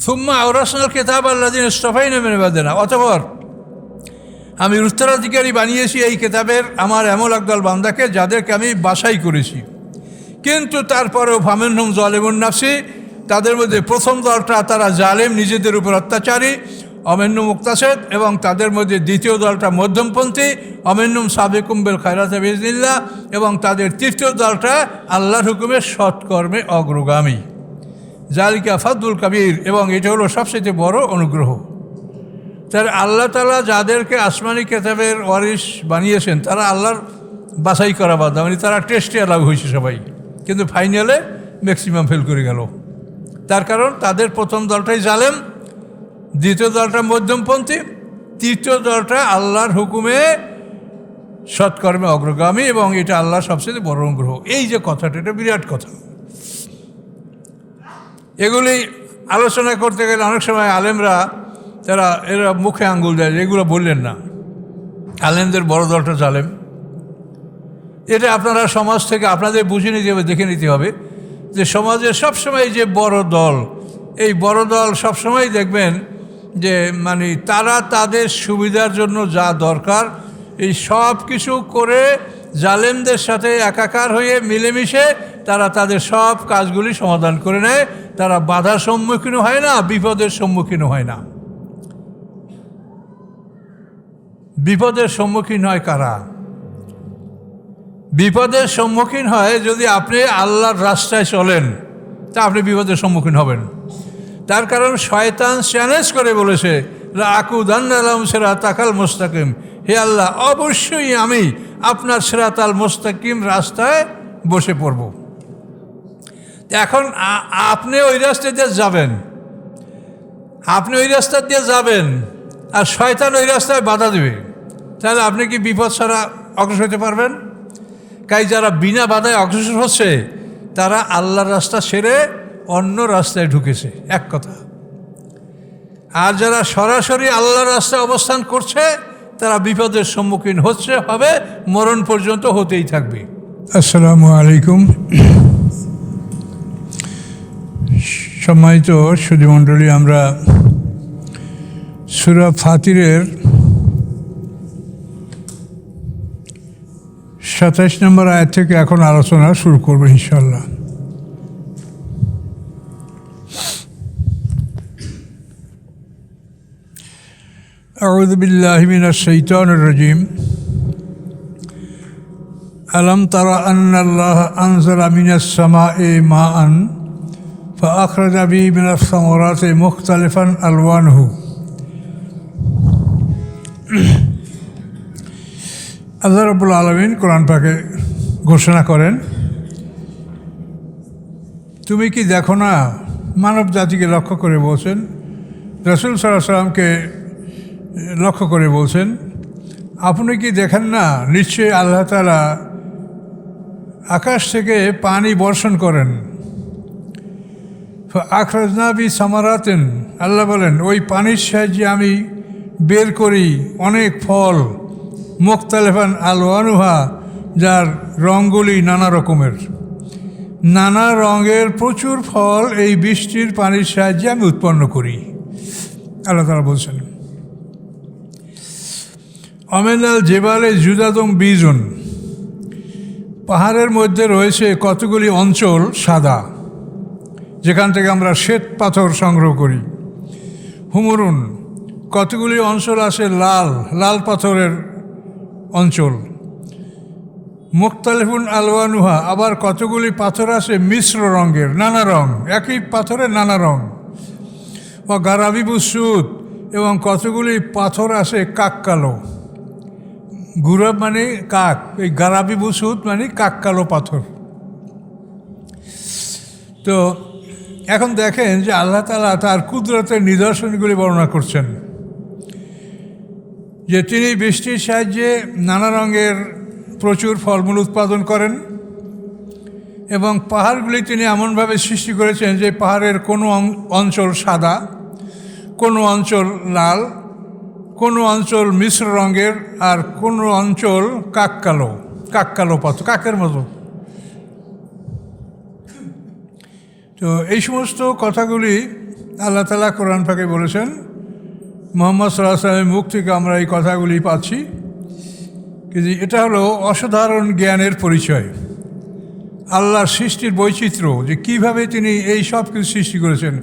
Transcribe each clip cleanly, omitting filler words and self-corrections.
সুম্মা আওরাসনাল কিতাব আল্লাযিনা ইসতাফাইনা মিন ইবাদিনা, অতঃপর আমি উত্তরাধিকারী বানিয়েছি এই কিতাবের আমার এমন একদল বান্দাকে যাদেরকে আমি বাছাই করেছি। কিন্তু তারপরেও ফামিনহুম যালিমুন নাফসি, তাদের মধ্যে প্রথম দলটা তারা জালেম, নিজেদের উপর অত্যাচারী, অমিনহুম মুক্তাসিদ, এবং তাদের মধ্যে দ্বিতীয় দলটা মধ্যমপন্থী, অমিনহুম সাবিকুম বিল খায়রাতি বিইজনিল্লাহ, এবং তাদের তৃতীয় দলটা আল্লাহর হুকুমে সৎকর্মে অগ্রগামী। জালিকা ফাদলুল কাবীর, এবং এটা হলো সবচেয়ে বড় অনুগ্রহ। তার আল্লাহ তাআলা যাদেরকে আসমানি কিতাবের ওয়ারিস বানিয়েছেন তারা আল্লাহর বাছাই করা বাদ, মানে তারা টেস্টে অ্যালাউ হয়েছে সবাই, কিন্তু ফাইনালে ম্যাক্সিমাম ফেল করে গেল। তার কারণ তাদের প্রথম দলটাই জালেম, দ্বিতীয় দলটা মধ্যমপন্থী, তৃতীয় দলটা আল্লাহর হুকুমে সৎকর্মে অগ্রগামী, এবং এটা আল্লাহর সবচেয়ে বড় অনুগ্রহ। এই যে কথাটা, এটা বিরাট কথা। এগুলি আলোচনা করতে গেলে অনেক সময় আলেমরা এরা মুখে আঙ্গুল দেয়, এগুলো বললেন না। আলেমদের বড় দলটা জালেম, এটা আপনারা সমাজ থেকে আপনাদের বুঝে নিতে হবে, দেখে নিতে হবে যে সমাজে সবসময় যে বড় দল, এই বড় দল সবসময় দেখবেন যে মানে তারা তাদের সুবিধার জন্য যা দরকার এই সব কিছু করে জালেমদের সাথে একাকার হয়ে মিলেমিশে তারা তাদের সব কাজগুলি সমাধান করে নেয়। তারা বাধার সম্মুখীন হয় না, বিপদের সম্মুখীন হয় না। বিপদের সম্মুখীন হয় কারা? বিপদের সম্মুখীন হয় যদি আপনি আল্লাহর রাস্তায় চলেন, তা আপনি বিপদের সম্মুখীন হবেন। তার কারণ শয়তান চ্যালেঞ্জ করে বলেছে, লাআকুদান্না লাহুম সিরাতাকাল মুস্তাকিম, হে আল্লাহ অবশ্যই আমি আপনার সিরাতাল মুস্তাকিম রাস্তায় বসে পড়ব। এখন আপনি ওই রাস্তা দিয়ে যাবেন, আর শয়তান ওই রাস্তায় বাধা দেবে, তাহলে আপনি কি বিপদ ছাড়া অগ্রসর হতে পারবেন? তাই যারা বিনা বাধায় অগ্রসর হচ্ছে তারা আল্লাহর রাস্তা ছেড়ে অন্য রাস্তায় ঢুকেছে, এক কথা। আর যারা সরাসরি আল্লাহর রাস্তায় অবস্থান করছে তারা বিপদের সম্মুখীন হবে, মরণ পর্যন্ত হতেই থাকবে। আসসালামু আলাইকুম। সম্মানিত সুধীমণ্ডলী, আমরা সূরা ফাতিরের 27 নম্বর আয়াত থেকে এখন আলোচনা শুরু করব ইনশাআল্লাহ। আউযু বিল্লাহি মিনাশ শাইতানির রাজিম। আলাম তারা আন্নাল্লাহা আনজালা মিনাস সামাই মাআন ফাআখরাজা বিহি মিনাস সামারাতি মুখতালিফান আলওয়ানুহু। আল্লাহ রাব্বুল আলামিন কোরআন পাকে ঘোষণা করেন, তুমি কি দেখো না, মানব জাতিকে লক্ষ্য করে বলছেন, রাসূল সাল্লাল্লাহু আলাইহি ওয়াসাল্লামকে লক্ষ্য করে বলছেন, আপনি কি দেখেন না নিশ্চয়ই আল্লাহ তাআলা আকাশ থেকে পানি বর্ষণ করেন। আখরাজনা বি সামারাতিন, আল্লাহ বলেন ওই পানির সাহায্যে আমি বের করি অনেক ফল, মুখতালিফান আলওয়ানুহা, যার রঙগুলি নানা রকমের, নানা রঙের প্রচুর ফল এই বৃষ্টির পানির সাহায্যে আমি উৎপন্ন করি। আল্লাহ তাআলা বলছেন, অমেনাল জেবালে জুদাদুম বীজুন, পাহাড়ের মধ্যে রয়েছে কতগুলি অঞ্চল সাদা, যেখান থেকে আমরা শ্বেত পাথর সংগ্রহ করি। হুমরুন, কতগুলি অঞ্চল আছে লাল, লাল পাথরের অঞ্চল। মুখতালিফুন আলওয়ানুহা, আবার কতগুলি পাথর আছে মিশ্র রঙের, নানা রং, একই পাথরের নানা রং। ও গারাবিবু সুদ, এবং কতগুলি পাথর আছে কাক কালো। গুরাব মানে কাক, এই গারাবিবু সুদ মানে কাক কালো পাথর। তো এখন দেখেন যে আল্লাহ তাআলা তার কুদরতের নিদর্শনগুলি বর্ণনা করছেন, যে তিনি বৃষ্টির সাহায্যে নানা রঙের প্রচুর ফলমূল উৎপাদন করেন, এবং পাহাড়গুলি তিনি এমনভাবে সৃষ্টি করেছেন যে পাহাড়ের কোনো অঞ্চল সাদা, কোনো অঞ্চল লাল, কোনো অঞ্চল মিশ্র রঙের, আর কোনো অঞ্চল কাক কালো পাথর, কাকের মতো। তো এই সমস্ত কথাগুলি আল্লাহ তাআলা কোরআন পাকে বলেছেন, মুহাম্মদ সাল্লাল্লাহু আলাইহি ওয়াসাল্লামের মুখ থেকে আমরা এই কথাগুলি পাচ্ছি, কিন্তু এটা হলো অসাধারণ জ্ঞানের পরিচয়। আল্লাহর সৃষ্টির বৈচিত্র্য, যে কীভাবে তিনি এই সব কিছু সৃষ্টি করেছেন।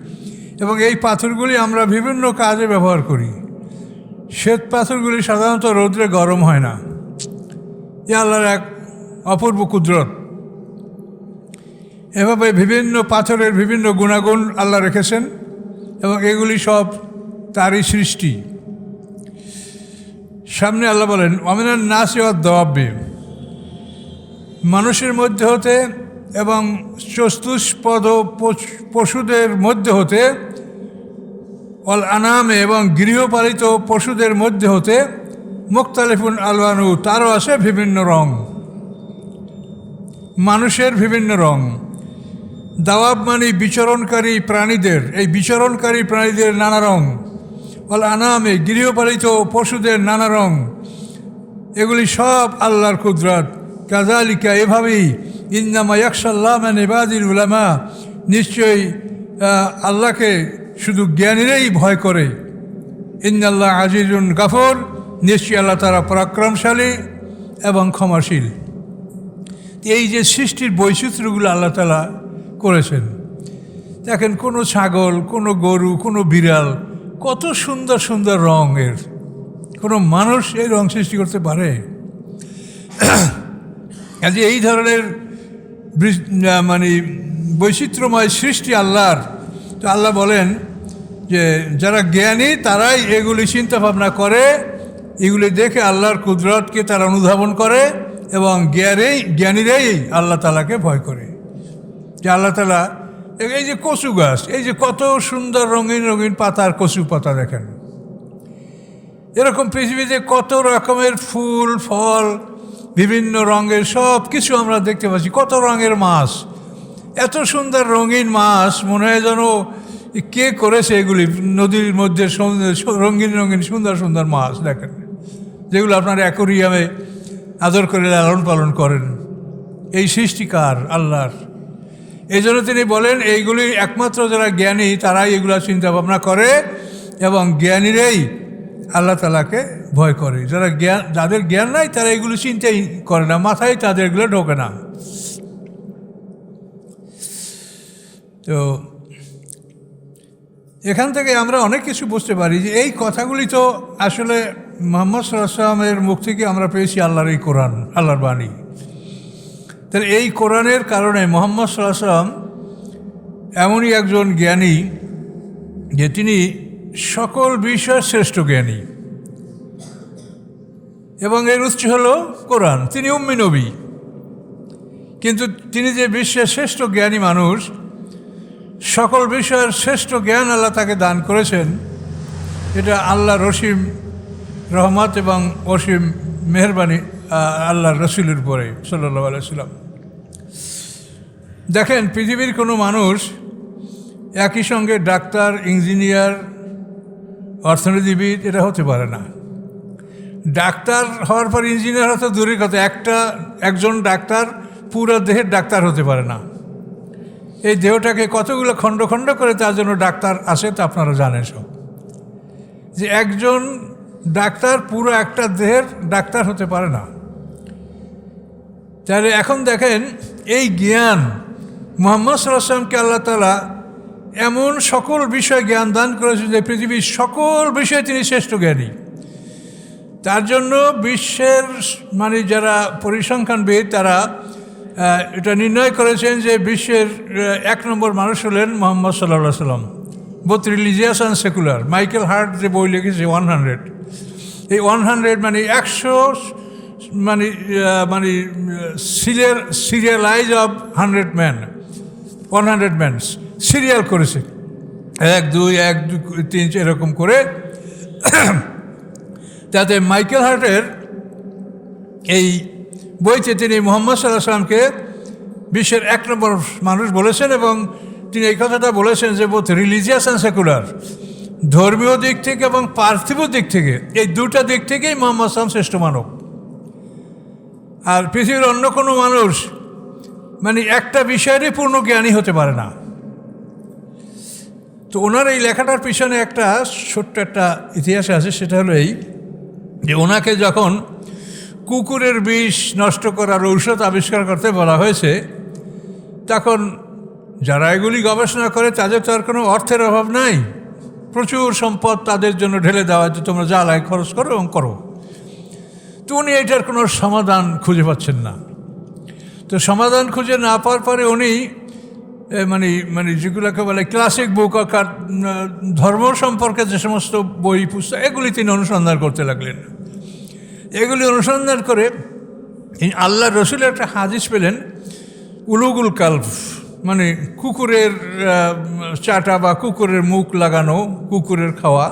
এবং এই পাথরগুলি আমরা বিভিন্ন কাজে ব্যবহার করি। শ্বেত পাথরগুলি সাধারণত রৌদ্রে গরম হয় না। এ আল্লাহর এক অপূর্ব কুদরত। এভাবে বিভিন্ন পাথরের বিভিন্ন গুণাগুণ আল্লাহ রেখেছেন এবং এগুলি সব তারই সৃষ্টি। সামনে আল্লাহ বলেন, অমিনান নাসি ওয়াদ দাওয়াবি, মানুষের মধ্যে হতে এবং চতুষ্পদ পশুদের মধ্যে হতে, অল আনামে এবং গৃহপালিত পশুদের মধ্যে হতে, মুখতালিফুন আলওয়ানু, তারও আছে বিভিন্ন রং। মানুষের বিভিন্ন রং। দাওয়াব মানে বিচরণকারী প্রাণীদের, এই বিচরণকারী প্রাণীদের নানা রং। অল আনামে গৃহপালিত পশুদের নানা রং। এগুলি সব আল্লাহর কুদরত। কাযালিকা, এভাবেই, ইন্নামা ইয়াখশাল্লাহ মিন ইবাদিল উলামা, নিশ্চয়ই আল্লাহকে শুধু জ্ঞানীরাই ভয় করে। ইন্নাল্লাহ আজিজুন গাফুর, নিশ্চয়ই আল্লাহ তারা পরাক্রমশালী এবং ক্ষমাশীল। এই যে সৃষ্টির বৈচিত্র্যগুলো আল্লাহ তাআলা করেছেন, দেখেন কোনো ছাগল, কোনো গরু, কোনো বিড়াল, কত সুন্দর সুন্দর রঙের। কোনো মানুষ এই রং সৃষ্টি করতে পারে? কাজে এই ধরনের মানে বৈচিত্র্যময় সৃষ্টি আল্লাহর। তো আল্লাহ বলেন যে যারা জ্ঞানী তারাই এগুলি চিন্তা ভাবনা করে, এগুলি দেখে আল্লাহর কুদরতকে তারা অনুধাবন করে এবং জ্ঞানীরাই আল্লাহ তাআলাকে ভয় করে। যে আল্লাহ তাআলা, এই যে কচু গাছ, এই যে কত সুন্দর রঙিন রঙিন পাতার কচু পাতা দেখেন। এরকম পৃথিবীতে কত রকমের ফুল ফল, বিভিন্ন রঙের সব কিছু আমরা দেখতে পাচ্ছি। কত রঙের মাছ, এত সুন্দর রঙিন মাছ, মনে হয় যেন কে করেছে এগুলি। নদীর মধ্যে রঙিন রঙিন সুন্দর সুন্দর মাছ দেখেন, যেগুলো আপনার অ্যাকোরিয়ামে আদর করে লালন পালন করেন। এই সৃষ্টিকার আল্লাহর। এই জন্য তিনি বলেন, এইগুলি একমাত্র যারা জ্ঞানী তারাই এগুলো চিন্তা ভাবনা করে এবং জ্ঞানীরাই আল্লাহ তাআলাকে ভয় করে। যাদের জ্ঞান নাই তারা এগুলো চিন্তাই করে না, মাথায় তাদের এগুলো ঢোকে না। তো এখান থেকে আমরা অনেক কিছু বুঝতে পারি যে এই কথাগুলি তো আসলে মুহাম্মদ সাল্লাল্লাহু আলাইহি ওয়াসাল্লামের মুখ থেকে আমরা পেয়েছি আল্লাহর এই কোরআন, আল্লাহর বাণী। তাহলে এই কোরআনের কারণে মুহাম্মদ সাল্লাল্লাহু আলাইহি ওয়াসাল্লাম এমনই একজন জ্ঞানী যে তিনি সকল বিষয়ের শ্রেষ্ঠ জ্ঞানী এবং এর উৎস হলো কোরআন। তিনি উম্মি নবী, কিন্তু তিনি যে বিশ্বের শ্রেষ্ঠ জ্ঞানী মানুষ, সকল বিষয়ের শ্রেষ্ঠ জ্ঞান আল্লাহ তাকে দান করেছেন। এটা আল্লাহর অসীম রহমত এবং অসীম মেহেরবানি আল্লাহর রসুলের উপরে সাল্লাল্লাহু আলাইহি ওয়াসাল্লাম। দেখেন, পৃথিবীর কোনো মানুষ একই সঙ্গে ডাক্তার, ইঞ্জিনিয়ার, অর্থনীতিবিদ এটা হতে পারে না। ডাক্তার হওয়ার পর ইঞ্জিনিয়ার হতে দূরের কথা, একজন ডাক্তার পুরো দেহের ডাক্তার হতে পারে না। এই দেহটাকে কতগুলো খণ্ড খণ্ড করে তার জন্য ডাক্তার আসে, তা আপনারা জানেন সব। যে একজন ডাক্তার পুরো একটা দেহের ডাক্তার হতে পারে না। তাহলে এখন দেখেন, এই জ্ঞান মুহাম্মদ সাল্লাল্লাহু আলাইহি ওয়াসাল্লামকে আল্লাহ তাআলা এমন সকল বিষয়ে জ্ঞান দান করেছে যে পৃথিবীর সকল বিষয়ে তিনি শ্রেষ্ঠ জ্ঞানী। তার জন্য বিশ্বের মানে যারা পরিসংখ্যানবিদ তারা এটা নির্ণয় করেছেন যে বিশ্বের 1 নম্বর মানুষ হলেন মুহাম্মদ সাল্লাল্লাহু আলাইহি ওয়াসাল্লাম, both religious and secular. Michael heart যে বই লিখেছে 100, এই 100 মানে 100 মানে সিরিয়ালাইজ অফ 100 ম্যান সিরিয়াল করেছে, 1 2 1 2 3 এরকম করে। তাতে মাইকেল হার্টের এই বইতে তিনি মুহাম্মদ সাল্লাল্লাহু আলাইহি ওয়াসাল্লামকে বিশ্বের 1 নম্বর মানুষ বলেছেন এবং তিনি এই কথাটা বলেছেন যে বোথ রিলিজিয়াস অ্যান্ড সেকুলার, ধর্মীয় দিক থেকে এবং পার্থিব দিক থেকে, এই দুটা দিক থেকেই মুহাম্মদ সাল্লাল্লাহু আলাইহি ওয়াসাল্লাম শ্রেষ্ঠ মানব। আর পৃথিবীর অন্য কোনো মানুষ মানে একটা বিষয়েরই পূর্ণ জ্ঞানী হতে পারে না। তো ওনার এই লেখাটার পিছনে একটা ছোট্ট একটা ইতিহাস আছে, সেটা হলো এই যে ওনাকে যখন কুকুরের বিষ নষ্ট করার ঔষধ আবিষ্কার করতে বলা হয়েছে, তখন যারা এগুলি গবেষণা করে তাদের তো আর কোনো অর্থের অভাব নাই, প্রচুর সম্পদ তাদের জন্য ঢেলে দেওয়া যে তোমরা যা লাগে খরচ করো এবং করো। তো উনি এটার কোনো সমাধান খুঁজে পাচ্ছেন না। তো সমাধান খুঁজে না পাওয়ার পরে উনি মানে যেগুলোকে বলে ক্লাসিক বুক অর্থাৎ ধর্ম সম্পর্কে যে সমস্ত বই পুস্তক এগুলি তিনি অনুসন্ধান করতে লাগলেন। এগুলি অনুসন্ধান করে আল্লাহ রসুলের একটা হাদিস পেলেন, উলুগুল কালব, মানে কুকুরের চাটা বা কুকুরের মুখ লাগানো, কুকুরের খাওয়া।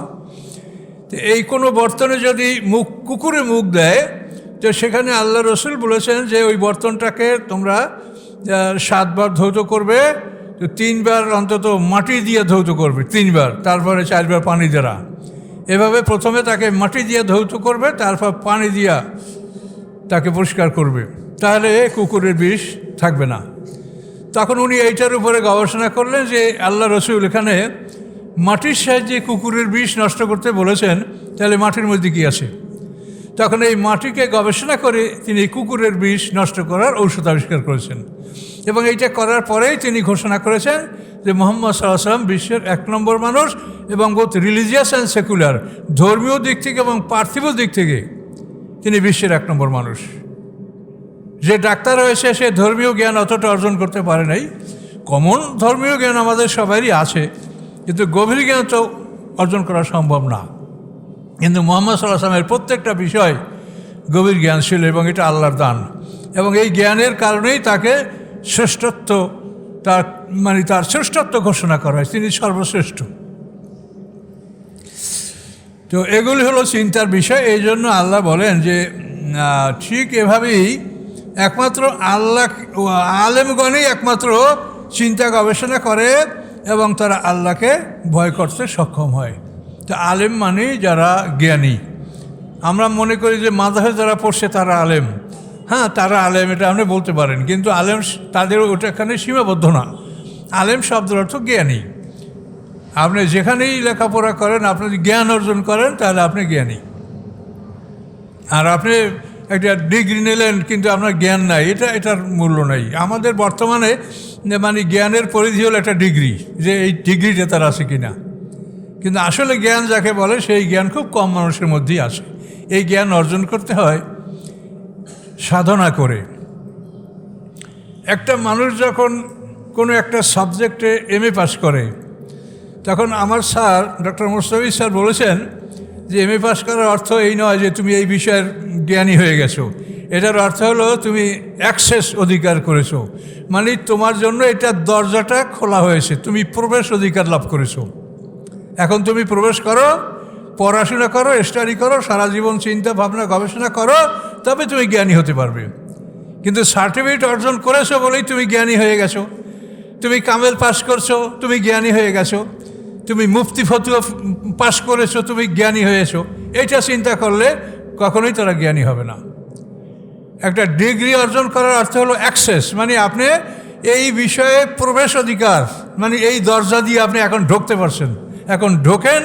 তো এই কোনো বর্তনে যদি কুকুরে মুখ দেয়, তো সেখানে আল্লাহ রসুল বলেছেন যে ওই বর্তনটাকে তোমরা 7 বার ধৌত করবে, তো 3 বার অন্তত মাটি দিয়ে ধৌত করবে, 3 বার, তারপরে 4 বার পানি দ্বারা। এভাবে প্রথমে তাকে মাটি দিয়ে ধৌত করবে, তারপর পানি দিয়া তাকে পরিষ্কার করবে, তাহলে কুকুরের বিষ থাকবে না। তখন উনি এইটার উপরে গবেষণা করলেন যে আল্লাহ রসুল এখানে মাটির সাহায্যে কুকুরের বিষ নষ্ট করতে বলেছেন, তাহলে মাটির মধ্যে কী আছে। তখন এই মাটিকে গবেষণা করে তিনি কুকুরের বিষ নষ্ট করার ঔষধ আবিষ্কার করেছেন, এবং এইটা করার পরেই তিনি ঘোষণা করেছেন যে মুহাম্মদ সাল্লাল্লাহু আলাইহি ওয়াসাল্লাম বিশ্বের 1 নম্বর মানুষ, এবং বোথ রিলিজিয়াস অ্যান্ড সেকুলার, ধর্মীয় দিক থেকে এবং পার্থিব দিক থেকে তিনি বিশ্বের 1 নম্বর মানুষ। যে ডাক্তার হয়েছে সে ধর্মীয় জ্ঞান অতটা অর্জন করতে পারে নাই। কমন ধর্মীয় জ্ঞান আমাদের সবারই আছে, কিন্তু গভীর জ্ঞান তো অর্জন করা সম্ভব না। কিন্তু মুহাম্মদ সাল্লাল্লাহু আলাইহি ওয়াসাল্লামের প্রত্যেকটা বিষয় গভীর জ্ঞান ছিল, এবং এটা আল্লাহর দান, এবং এই জ্ঞানের কারণেই তাকে শ্রেষ্ঠত্ব, তার শ্রেষ্ঠত্ব ঘোষণা করা হয়, তিনি সর্বশ্রেষ্ঠ। তো এগুলি হলো চিন্তার বিষয়। এই জন্য আল্লাহ বলেন যে ঠিক এভাবেই একমাত্র আল্লাহ, আলেমগণই একমাত্র চিন্তা গবেষণা করে এবং তারা আল্লাহকে ভয় করতে সক্ষম হয়। তো আলেম মানে যারা জ্ঞানী। আমরা মনে করি যে মাযহাবে যারা পড়ছে তারা আলেম, হ্যাঁ তারা আলেম, এটা আপনি বলতে পারেন, কিন্তু আলেম তাদের ওটাখানে সীমাবদ্ধ না। আলেম শব্দের অর্থ জ্ঞানী। আপনি যেখানেই লেখাপড়া করেন, আপনি যদি জ্ঞান অর্জন করেন তাহলে আপনি জ্ঞানী। আর আপনি একটা ডিগ্রি নিলেন কিন্তু আপনার জ্ঞান নাই, এটার মূল্য নাই। আমাদের বর্তমানে মানে জ্ঞানের পরিধি হলো একটা ডিগ্রি, যে এই ডিগ্রিটা তার আছে কিনা, কিন্তু আসলে জ্ঞান যাকে বলে সেই জ্ঞান খুব কম মানুষের মধ্যেই আসে। এই জ্ঞান অর্জন করতে হয় সাধনা করে। একটা মানুষ যখন কোনো একটা সাবজেক্টে MA পাস করে, তখন আমার স্যার ডক্টর মোস্তাফিজ স্যার বলেছেন যে MA পাস করার অর্থ এই নয় যে তুমি এই বিষয়ের জ্ঞানী হয়ে গেছো, এটার অর্থ হলো তুমি অ্যাক্সেস অধিকার করেছো, মানে তোমার জন্য এটা দরজাটা খোলা হয়েছে, তুমি প্রবেশ অধিকার লাভ করেছো। এখন তুমি প্রবেশ করো, পড়াশোনা করো, স্টাডি করো, সারা জীবন চিন্তা ভাবনা গবেষণা করো, তবে তুমি জ্ঞানী হতে পারবে। কিন্তু সার্টিফিকেট অর্জন করেছো বলেই তুমি জ্ঞানী হয়ে গেছো, তুমি কামেল পাস করছো তুমি জ্ঞানী হয়ে গেছো, তুমি মুফতি ফতুয়া পাস করেছো তুমি জ্ঞানী হয়েছো, এটা চিন্তা করলে কখনোই তারা জ্ঞানী হবে না। একটা ডিগ্রি অর্জন করার অর্থ হলো অ্যাক্সেস, মানে আপনি এই বিষয়ে প্রবেশ অধিকার, মানে এই দরজা দিয়ে আপনি এখন ঢুকতে পারছেন, এখন ঢোকেন,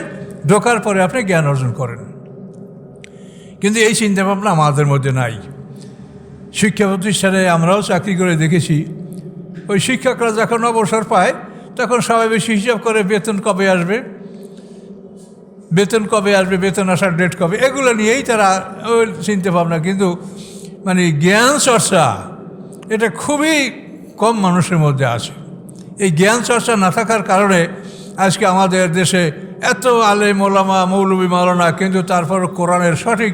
ঢোকার পরে আপনি জ্ঞান অর্জন করেন। কিন্তু এই চিন্তাভাবনা আমাদের মধ্যে নাই। শিক্ষা প্রতিষ্ঠানে আমরাও চাকরি করে দেখেছি, ওই শিক্ষকরা যখন অবসর পায় তখন সবাই বেশি হিসাব করে বেতন কবে আসবে, বেতন কবে আসবে, বেতন আসার ডেট কবে, এগুলো নিয়েই তারা ওই চিন্তাভাবনা। কিন্তু মানে জ্ঞান চর্চা এটা খুবই কম মানুষের মধ্যে আছে। এই জ্ঞান চর্চা না থাকার কারণে আজকে আমাদের দেশে এত আলেম ওলামা মৌলবি মাওলানা, কিন্তু তারপর কোরআনের সঠিক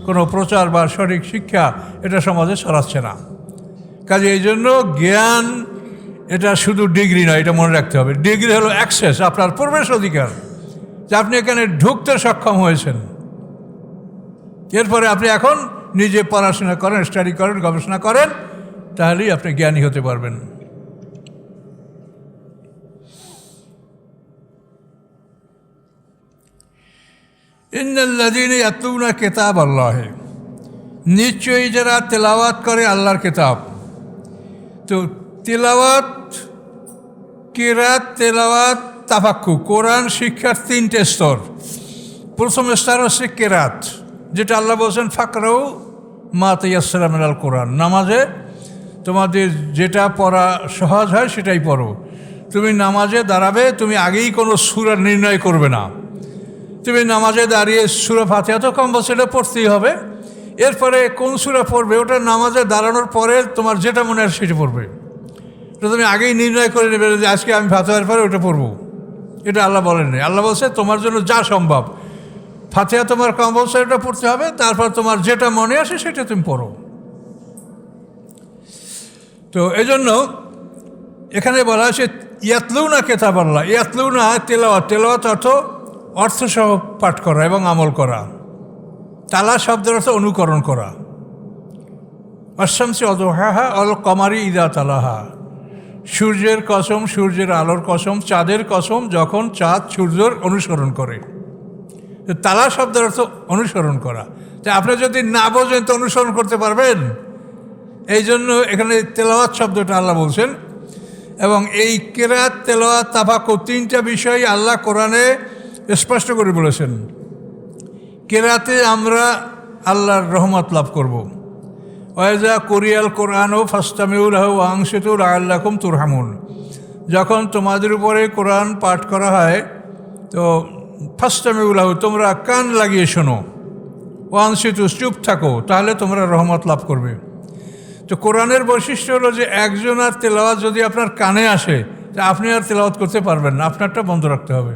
কোনো প্রচার বা সঠিক শিক্ষা এটা সমাজে ছড়াচ্ছে না। কাজে এই জন্য জ্ঞান এটা শুধু ডিগ্রি নয়, এটা মনে রাখতে হবে। ডিগ্রি হলো অ্যাক্সেস, আপনার প্রবেশ অধিকার, যে আপনি এখানে ঢুকতে সক্ষম হয়েছেন। এরপরে আপনি এখন নিজে পড়াশোনা করেন, স্টাডি করেন, গবেষণা করেন, তাহলেই আপনি জ্ঞানী হতে পারবেন। ইন্নাল্লাযীনা ইয়াতলুনা কিতাবাল্লাহ, নিশ্চয়ই যারা তেলাওয়াত করে আল্লাহর কিতাব। তো তেলাওয়াত, কিরাত, তেলাওয়াত তাফাক্কু, কোরআন শিক্ষার 3টে স্তর। প্রথম স্তর হচ্ছে কেরাত, যেটা আল্লাহ বলছেন ফাকরাউ মা তায়াসসারা মিনাল কোরআন, নামাজে তোমাদের যেটা পড়া সহজ হয় সেটাই পড়ো। তুমি নামাজে দাঁড়াবে, তুমি আগেই কোনো সূরা নির্ণয় করবে না। তুমি নামাজে দাঁড়িয়ে সূরা ফাতিহা তো কম্পালসারি পড়তেই হবে, এরপরে কোন সূরা পড়বে ওটা নামাজে দাঁড়ানোর পরে তোমার যেটা মনে হয় সেটা পড়বে। তো তুমি আগেই নির্ণয় করে নেবে যে আজকে আমি ফাতিহার পরে ওটা পড়বো, এটা আল্লাহ বলেন নাই। আল্লাহ বলছে তোমার জন্য যা সম্ভব, ফাতিহা তোমার কম্পালসারি ওটা পড়তে হবে, তারপর তোমার যেটা মনে আসে সেটা তুমি পড়ো। তো এই জন্য এখানে বলা হয়েছে ইয়াতলুনা কিতাবাল্লাহ, ইয়াতলুনা তেলাওয়াত, তেলাওয়াত অর্থসহ পাঠ করা এবং আমল করা। তালা শব্দের অর্থ অনুকরণ করা। অশামসি অদোহাহা অল কমারি ইদা তালাহা, সূর্যের কসম, সূর্যের আলোর কসম, চাঁদের কসম যখন চাঁদ সূর্যের অনুসরণ করে। তালা শব্দের অর্থ অনুসরণ করা। তা আপনি যদি না বোঝেন তো অনুসরণ করতে পারবেন? এই জন্য এখানে তেলাওয়াত শব্দটা আল্লাহ বলছেন। এবং এই কেরাত, তেলাওয়াত, তাফাক্কুর 3টা বিষয় আল্লাহ কোরআনে স্পষ্ট করে বলেছেন। কেরাতে আমরা আল্লাহর রহমত লাভ করব। ওয়াইজা কুরিয়াল কোরআন ও ফাস্তামিউ লাহু ওয়া আনসিতু লাআল্লাকুম তুরহামুন, যখন তোমাদের উপরে কোরআন পাঠ করা হয় তো ফাস্তামিউ লাহু, তোমরা কান লাগিয়ে শোনো, ওয়া আনসিতু, চুপ থাকো, তাহলে তোমরা রহমত লাভ করবে। তো কোরআনের বৈশিষ্ট্য হলো যে একজনের তেলাওয়াত যদি আপনার কানে আসে তা আপনি আর তেলাওয়াত করতে পারবেন না, আপনারটা বন্ধ রাখতে হবে,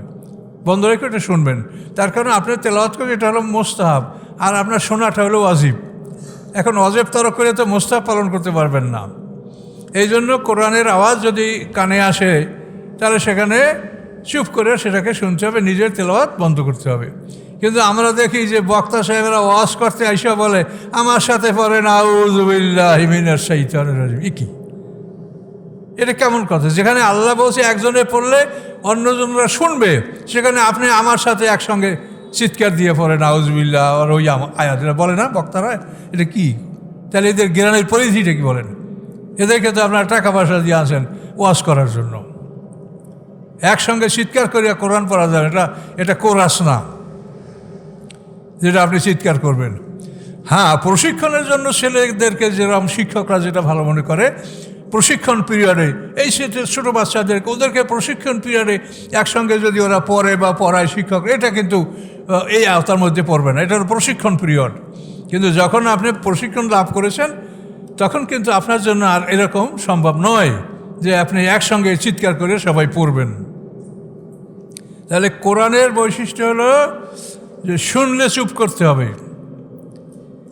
বন্ধ রেখে এটা শুনবেন। তার কারণ আপনি তেলাওয়াত করে এটা হলো মোস্তাহাব, আর আপনার শোনাটা হলো ওয়াজিব। এখন ওয়াজিব তরক করে তো মোস্তাহাব পালন করতে পারবেন না। এই জন্য কোরআনের আওয়াজ যদি কানে আসে তাহলে সেখানে চুপ করে সেটাকে শুনতে হবে, নিজের তেলাওয়াত বন্ধ করতে হবে। কিন্তু আমরা দেখি যে বক্তা সাহেবরা ওয়াজ করতে আইসা বলে আমার সাথে পড়েন আউযু বিল্লাহি মিনাশ শাইতানির রাজিম। কি এটা কেমন কথা? যেখানে আল্লাহ বলছে একজনে পড়লে অন্যজনরা শুনবে, সেখানে আপনি আমার সাথে একসঙ্গে চিৎকার দিয়ে পড়েন আউযু বিল্লাহ, আর ওই আয়াতটা বলে না বক্তারা, এটা কি? তাহলে এদের জ্ঞানের পরিধিটা কি বলেন? এদেরকে তো আপনার টাকা পয়সা দিয়ে আসেন ওয়াজ করার জন্য। একসঙ্গে চিৎকার করিয়া কোরআন পড়া যাবে, এটা কোরাস না যেটা আপনি চিৎকার করবেন। হ্যাঁ, প্রশিক্ষণের জন্য ছেলেদেরকে যেরকম শিক্ষকরা যেটা ভালো মনে করে, প্রশিক্ষণ পিরিয়ডে এই ছোটো বাচ্চাদেরকে ওদেরকে প্রশিক্ষণ পিরিয়ডে একসঙ্গে যদি ওরা পড়ে বা পড়ায় শিক্ষক, এটা কিন্তু এই আওতার মধ্যে পড়বে না, এটার প্রশিক্ষণ পিরিয়ড। কিন্তু যখন আপনি প্রশিক্ষণ লাভ করেছেন তখন কিন্তু আপনার জন্য আর এরকম সম্ভব নয় যে আপনি একসঙ্গে চিৎকার করে সবাই পড়বেন। তাহলে কোরআনের বৈশিষ্ট্য হলো যে শুনলে চুপ করতে হবে।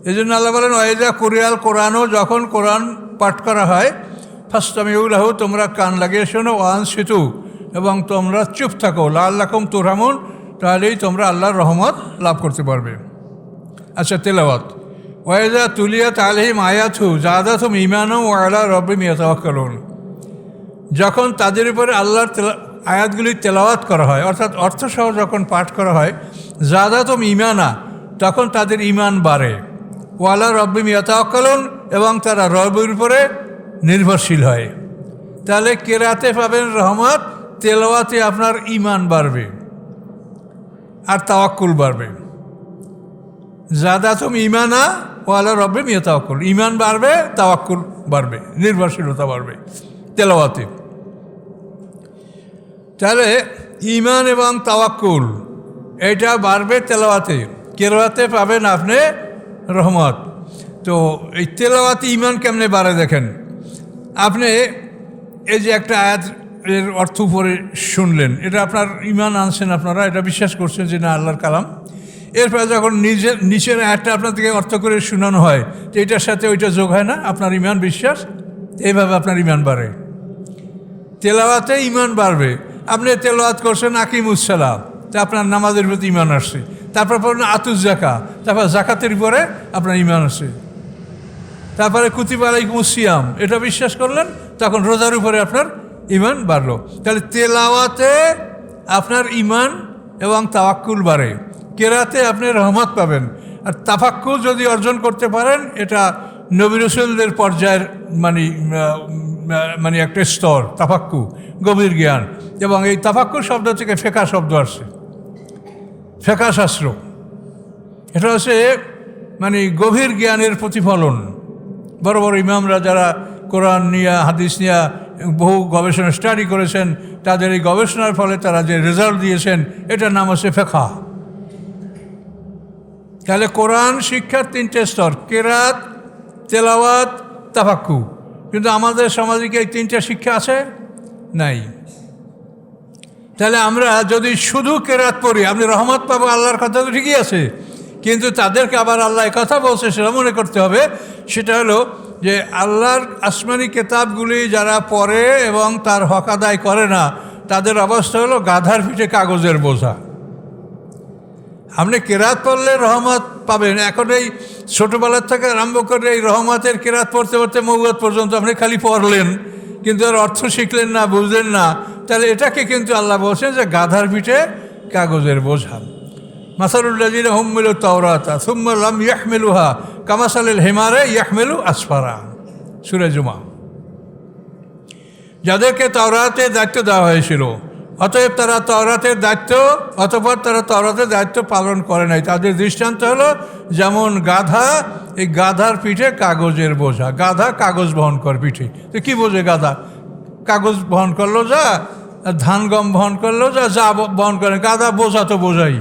এই জন্য আল্লাহ বলেন ওয়াইজা কুরিয়াল কোরআনও, যখন কোরআন পাঠ করা হয় ফাস্তামিউ লাহু, তোমরা কান লাগিয়ে শোনো, ওয়া আনসিতু, এবং তোমরা চুপ থাকো, লাআল্লাকুম তুরহামুন, তাহলেই তোমরা আল্লাহর রহমত লাভ করতে পারবে। আচ্ছা, তেলাওয়াত। ওয়াইজা তুলিয়াত আলাইহিম আয়াতু যাদাতুহুম ঈমানান ওয়া আলা রাব্বিহিম ইয়াতাওয়াক্কালুন, যখন তাদের উপরে আল্লাহর আয়াতগুলি তেলাওয়াত করা হয়, অর্থাৎ অর্থসহ যখন পাঠ করা হয়, যাদাতুহুম ঈমানা, তখন তাদের ঈমান বাড়ে, ওয়া আলা রাব্বিহিম ইয়াতাওয়াক্কালুন, এবং তারা রবের উপরে নির্ভরশীল হয়। তাহলে কেরাতে পাবেন রহমত, তেলাওয়াতে আপনার ঈমান বাড়বে আর তাওয়াক্কুল বাড়বে। যাদাতুহুম ঈমানা ওয়া আলা রাব্বিহিম ইয়াতাওয়াক্কালুন, ঈমান বাড়বে, তাওয়াক্কুল বাড়বে, নির্ভরশীলতা বাড়বে তেলাওয়াতে। তাহলে ঈমান এবং তাওয়াক্কুল এটা বাড়বে তেলাওয়াতে, কেরাতে পাবেন আপনি রহমত। তো এই তেলাওয়াতে ঈমান কেমনে বাড়ে দেখেন। আপনি এই যে একটা আয়াত এর অর্থ উপরে শুনলেন, এটা আপনার ঈমান আনছেন, আপনারা এটা বিশ্বাস করছেন যে না আল্লাহর কালাম। এরপরে যখন নিচের আয়াতটা আপনাদেরকে অর্থ করে শোনানো হয়, তো এটার সাথে ওইটা যোগ হয় না, আপনার ঈমান বিশ্বাস, এইভাবে আপনার ঈমান বাড়ে। তেলাওয়াতে ঈমান বাড়বে। আপনি তেলাওয়াত করছেন আকিমুস সালাত, তা আপনার নামাজের প্রতি ঈমান আসছে। তারপর পড়লেন আতুজ জাকাত, তারপর জাকাতের উপরে আপনার ঈমান আসছে। তারপরে কুতিবা আলাইকুমুস সিয়াম, এটা বিশ্বাস করলেন, তখন রোজার উপরে আপনার ঈমান বাড়লো। তাহলে তেলাওয়াতে আপনার ঈমান এবং তাওয়াক্কুল বাড়ে, কেরাতে আপনি রহমত পাবেন। আর তাফাক্কুর যদি অর্জন করতে পারেন, এটা নবী রাসূলদের পর্যায়ের মানে একটা স্তর, তাফাক্কু, গভীর জ্ঞান। এবং এই তাফাক্কু শব্দ থেকে ফেকা শব্দ আসছে, ফেকা শাস্ত্র। এটা হচ্ছে মানে গভীর জ্ঞানের প্রতিফলন। বড় বড় ইমামরা যারা কোরআন নিয়ে, হাদিস নিয়ে বহু গবেষণা স্টাডি করেছেন, তাদের এই গবেষণার ফলে তারা যে রেজাল্ট দিয়েছেন, এটার নাম হচ্ছে ফেকা। তাহলে কোরআন শিক্ষার 3টে স্তর: কেরাত, তেলাওয়াত, তাফাক্কু। কিন্তু আমাদের সমাজে কি এই 3টে শিক্ষা আছে? নাই। তাহলে আমরা যদি শুধু কেরাত পড়ি, আপনি রহমত পাবো, আল্লাহর কথা তো ঠিকই আছে, কিন্তু তাদেরকে আবার আল্লাহ কথা বলছে সেটা মনে করতে হবে। সেটা হলো যে আল্লাহর আসমানি কেতাবগুলি যারা পড়ে এবং তার হক আদায় করে না, তাদের অবস্থা হলো গাধার পিঠে কাগজের বোঝা। আপনি কেরাত পড়লে রহমত পাবেন। এখন এই ছোটোবেলার থেকে আরম্ভ করে এই রহমতের কেরাত পড়তে পড়তে মৌয়াত পর্যন্ত আপনি খালি পড়লেন, কিন্তু এর অর্থ শিখলেন না, বুঝলেন না। তাহলে এটাকে কিন্তু আল্লাহ বলছেন যে গাধার পিঠে কাগজের বোঝা। মাসালুল্লাযীনা হুম্মিলু তাওরাতা সুম্মা লাম ইয়াহমিলুহা কামাসালিল হিমারে ইয়াহমিলু আসফারা, সূরা জুমা। যাদেরকে তাওরাতের দায়িত্ব দেওয়া হয়েছিল, অতএব তারা তাওরাতের দায়িত্ব পালন করে নাই। তাদের দৃষ্টান্ত হলো যেমন গাধা, এই গাধার পিঠে কাগজের বোঝা। গাধা কাগজ বহন করে পিঠে, তো কী বোঝে গাধা? কাগজ বহন করলো যা, ধান গম বহন করলো যা, যা বহন করে গাধা, বোঝা তো বোঝাই।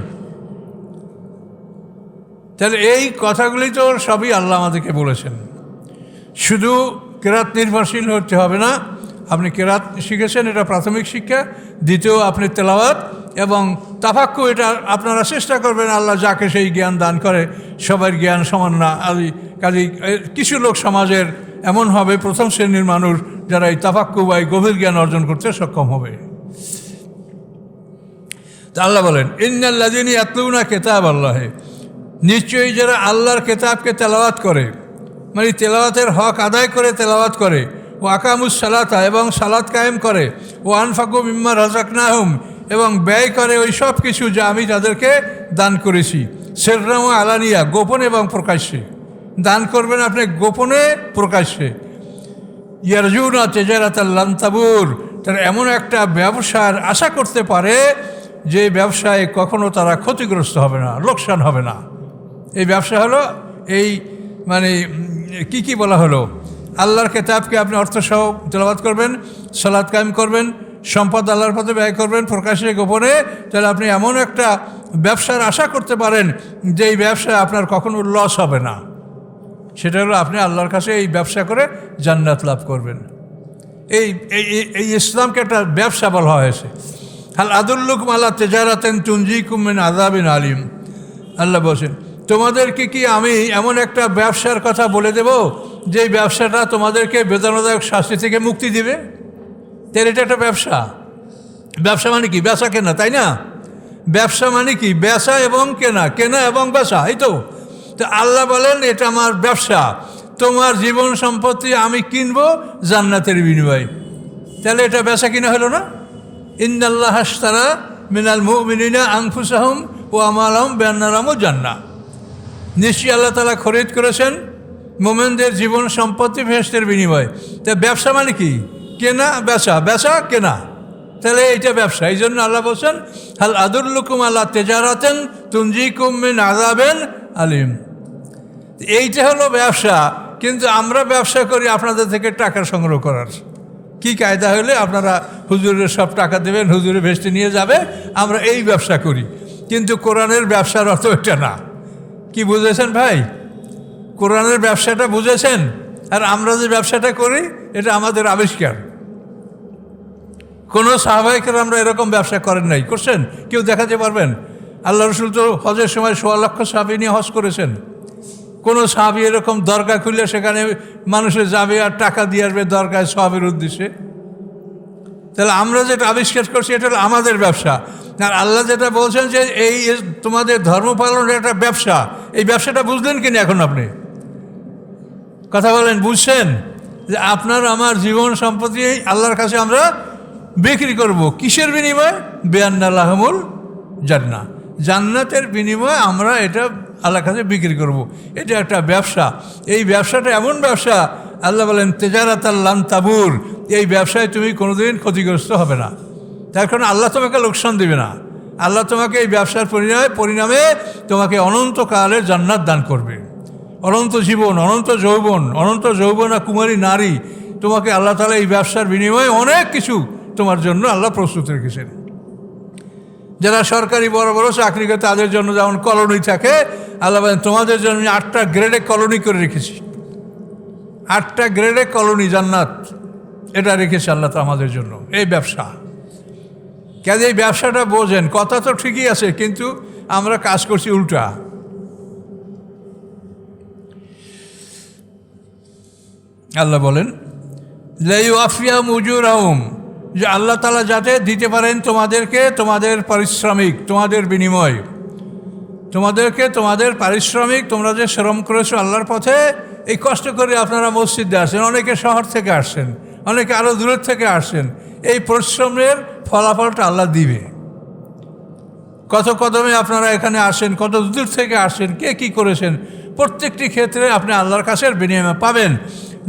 তাহলে এই কথাগুলি তো সবই আল্লাহ আমাদেরকে বলেছেন। শুধু কেরাত নির্ভরশীল হতে হবে না। আপনি কেরাত শিখেছেন, এটা প্রাথমিক শিক্ষা। দ্বিতীয়, আপনি তেলাওয়াত এবং তাফাক্কু, এটা আপনারা চেষ্টা করবেন। আল্লাহ যাকে সেই জ্ঞান দান করে, সবার জ্ঞান সমান না। কাজেই কিছু লোক সমাজের এমন হবে, প্রথম শ্রেণীর মানুষ, যারা এই তাফাক্কু বা এই গভীর জ্ঞান অর্জন করতে সক্ষম হবে। তা আল্লাহ বলেন, ইন্নাল্লাযীনা ইয়াতলুনা কিতাবাল্লাহি, নিশ্চয়ই যারা আল্লাহর কিতাবকে তেলাওয়াত করে, মানে তেলাওয়াতের হক আদায় করে তেলাওয়াত করে, ও আকামুস সালাতা, এবং সালাত কায়েম করে, ও আনফাকু মিম্মা রাযাকনাহুম, এবং ব্যয় করে ওই সব কিছু যা আমি তাদেরকে দান করেছি, সিররান ওয়া আলানিয়া, গোপনে এবং প্রকাশ্যে। দান করবেন আপনি গোপনে, প্রকাশ্যে। ইয়ারজুনা তিজারাতাল লান তাবুর, তারা এমন একটা ব্যবসার আশা করতে পারে যে ব্যবসায় কখনো তারা ক্ষতিগ্রস্ত হবে না, লোকসান হবে না। এই ব্যবসা হলো এই, মানে কি বলা হলো, আল্লাহর কিতাবকে আপনি অর্থসহ তেলাওয়াত করবেন, সালাত কায়েম করবেন, সম্পদ আল্লাহর পথে ব্যয় করবেন প্রকাশ্যে গোপনে। তাহলে আপনি এমন একটা ব্যবসার আশা করতে পারেন যে এই ব্যবসায় আপনার কখনো লস হবে না। সেটা হলো আপনি আল্লাহর কাছে এই ব্যবসা করে জান্নাত লাভ করবেন। এই ইসলামকে একটা ব্যবসা বলা হয়েছে। হাল আদুল্লুকুম আলা তিজারাতিন তুনজিকুম মিন আযাবিন আলিম, আল্লাহ বলছেন, তোমাদেরকে কি আমি এমন একটা ব্যবসার কথা বলে দেব যে ব্যবসাটা তোমাদেরকে বেদনাদায়ক শাস্তি থেকে মুক্তি দিবে? তাহলে এটা একটা ব্যবসা। ব্যবসা মানে কি? বেচা কেনা, তাই না? ব্যবসা মানে কি? বেচা এবং কেনা, কেনা এবং বেচা, এই তো। আল্লাহ বলেন এটা আমার ব্যবসা, তোমার জীবন সম্পত্তি আমি কিনবো জান্নাতের বিনিময়ে। তাহলে এটা বেচা কিনা হলো না? ইন্নাল্লাহা আশতারা মিনাল মুমিনিনা আনফুসাহুম ওয়া আমওয়ালাহুম বিআন্না লাহুমুল জান্নাহ, নিশ্চয়ই আল্লাহ তাআলা খরিদ করেছেন মোমেনদের জীবন সম্পত্তি বেহেশতের বিনিময়ে। তা ব্যবসা মানে কি? কেনা বেচা, বেচা কেনা, তাহলে এইটা ব্যবসা। এই জন্য আল্লাহ বলছেন, হাল আদুল্লুকুম আলা তিজারাতিন তুনজিকুম মিন আযাবিন আলিম। এইটা হলো ব্যবসা। কিন্তু আমরা ব্যবসা করি আপনাদের থেকে টাকা সংগ্রহ করার। কি কায়দা হলে আপনারা হুজুরের সব টাকা দেবেন, হুজুরে ভেস্তে নিয়ে যাবে, আমরা এই ব্যবসা করি। কিন্তু কোরআনের ব্যবসার অর্থ এটা না। কি বুঝেছেন ভাই? কোরআনের ব্যবসাটা বুঝেছেন? আর আমরা যে ব্যবসাটা করি এটা আমাদের আবিষ্কার। কোনো সাহাবায়ে আমরা এরকম ব্যবসা করেন নাই, করছেন? কেউ দেখাতে পারবেন? আল্লাহ রসুল তো হজের সময় ১৬ লক্ষ সাহাবী নিয়ে হজ করেছেন। কোনো সাহাবী এরকম দরগা খুললে সেখানে মানুষের যাবে আর টাকা দিয়ে আসবে দরগায় সওয়াবের উদ্দেশ্যে। তাহলে আমরা যেটা আবিষ্কার করছি এটা হলো আমাদের ব্যবসা। আর আল্লাহ যেটা বলছেন যে এই তোমাদের ধর্ম পালনের একটা ব্যবসা, এই ব্যবসাটা বুঝলেন কিনা এখন আপনি? কথা বলেন, বুঝছেন? যে আপনার আমার জীবন সম্পত্তি আল্লাহর কাছে আমরা বিক্রি করব। কিসের বিনিময়ে? বিআন্না লাহুমুল জান্নাহ, জান্নাতের বিনিময়ে আমরা এটা আল্লাহর কাছে বিক্রি করব। এটা একটা ব্যবসা। এই ব্যবসাটা এমন ব্যবসা, আল্লাহ বলেন তিজারাতাল লান তাবুর, এই ব্যবসায় তুমি কোনোদিন ক্ষতিগ্রস্ত হবে না। তার কারণ আল্লাহ তোমাকে লোকসান দেবে না। আল্লাহ তোমাকে এই ব্যবসার পরিণামে তোমাকে অনন্তকালের জান্নাত দান করবে, অনন্ত জীবন, অনন্ত যৌবনা কুমারী নারী। তোমাকে আল্লাহ তাআলা এই ব্যবসার বিনিময়ে অনেক কিছু তোমার জন্য আল্লাহ প্রস্তুত রেখেছেন। যারা সরকারি বড় বড় চাকরি করে তাদের জন্য যেমন কলোনি থাকে, আল্লাহ বলেন তোমাদের জন্য 8টা গ্রেডে কলোনি করে রেখেছি। 8টা গ্রেডে কলোনি জান্নাত, এটা রেখেছে আল্লাহ তো আমাদের জন্য। এই ব্যবসা কাজে এই ব্যবসাটা বোঝেন। কথা তো ঠিকই আছে, কিন্তু আমরা কাজ করছি উল্টা। আল্লাহ বলেন লাইউফিয়া মুজুরাহুম, যে আল্লাহ তাআলা যাতে দিতে পারেন তোমাদেরকে তোমাদের পারিশ্রমিক, তোমাদের বিনিময়, তোমাদেরকে তোমাদের পারিশ্রমিক। তোমরা যে শ্রম করেছো আল্লাহর পথে, এই কষ্ট করে আপনারা মসজিদে আসেন, অনেকে শহর থেকে আসছেন, অনেকে আরও দূরের থেকে আসছেন, এই পরিশ্রমের ফলাফলটা আল্লাহ দিবে। কত কদমে আপনারা এখানে আসেন, কত দূর থেকে আসেন, কে কী করেছেন, প্রত্যেকটি ক্ষেত্রে আপনি আল্লাহর কাছে বিনিময় পাবেন।